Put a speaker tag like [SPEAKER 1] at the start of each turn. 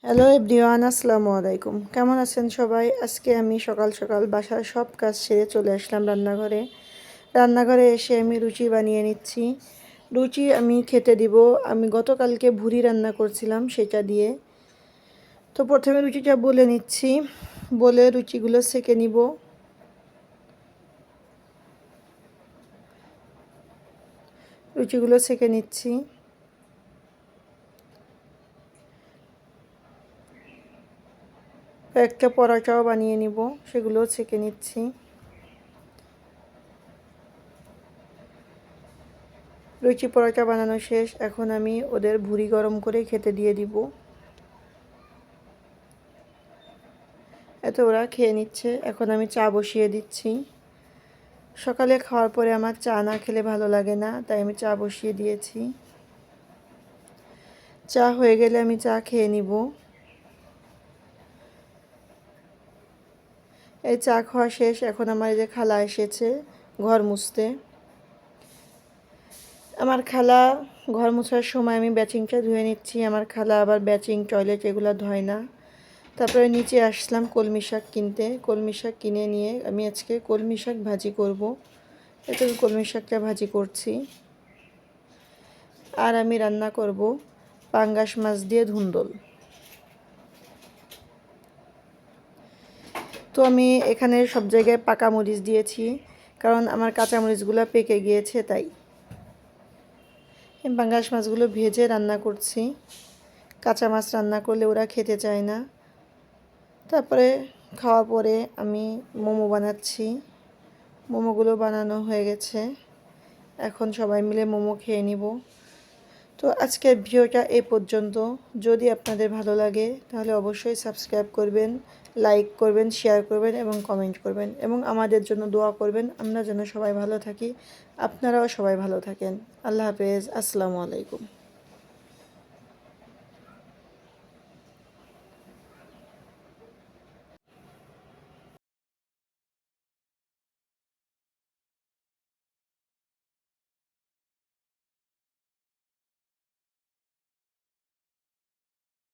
[SPEAKER 1] Hello everyone, আসসালামু আলাইকুম। কেমন আছেন সবাই? আজকে আমি সকাল সকাল বাসার সব কাজ সেরে চলে আসলাম রান্নাঘরে এসে আমি লুচি বানিয়ে নিচ্ছি। লুচি আমি খেতে দিব। আমি গতকালকে ভুড়ি রান্না করছিলাম সেটা দিয়ে। তো প্রথমে লুচিটা বলে নিচ্ছি, বলে লুচিগুলো সেঁকে নিব। লুচিগুলো সেঁকে নিচ্ছি। একটা পরোটাও বানিয়ে নিব, সেগুলোও ছেঁকে নিচ্ছি। লুচি পরোটা বানানো শেষ। এখন আমি ওদের ভুড়ি গরম করে খেতে দিয়ে দিব। এতে ওরা খেয়ে নিচ্ছে। এখন আমি চা বসিয়ে দিচ্ছি। সকালে খাওয়ার পরে আমার চা না খেলে ভালো লাগে না, তাই আমি চা বসিয়ে দিয়েছি। চা হয়ে গেলে আমি চা খেয়ে নিব। এই চা খাওয়া শেষ। এখন আমার এই যে খালা এসেছে ঘর মুছতে। আমার খালা ঘর মোছার সময় আমি ব্যাচিংটা ধুয়ে নিচ্ছি। আমার খালা আবার ব্যাচিং, টয়লেট এগুলো ধয় না। তারপরে নিচে আসলাম কলমি শাক কিনতে। কলমি শাক কিনে নিয়ে আমি আজকে কলমি শাক ভাজি করব। এতে কলমি শাকটা ভাজি করছি। আর আমি রান্না করব পাঙ্গাস মাছ দিয়ে ধুন্দল। তো আমি এখানে সব জায়গায় পাকা মরিচ দিয়েছি, কারণ আমার কাঁচা মরিচগুলো পেকে গিয়েছে, তাই পাঙ্গাস মাছগুলো ভেজে রান্না করছি। কাঁচা মাছ রান্না করলে ওরা খেতে চায় না। তারপরে খাওয়ার পরে আমি মোমো বানাচ্ছি। মোমোগুলো বানানো হয়ে গেছে। এখন সবাই মিলে মোমো খেয়ে নিব। তো আজকের ভিডিওটা এই পর্যন্ত। যদি আপনাদের ভালো লাগে তাহলে অবশ্যই সাবস্ক্রাইব করবেন, লাইক করবেন, শেয়ার করবেন এবং কমেন্ট করবেন, এবং আমাদের জন্য দোয়া করবেন আমরা যেন সবাই ভালো থাকি, আপনারাও সবাই ভালো থাকেন। আল্লাহ হাফেজ, আসসালামু আলাইকুম।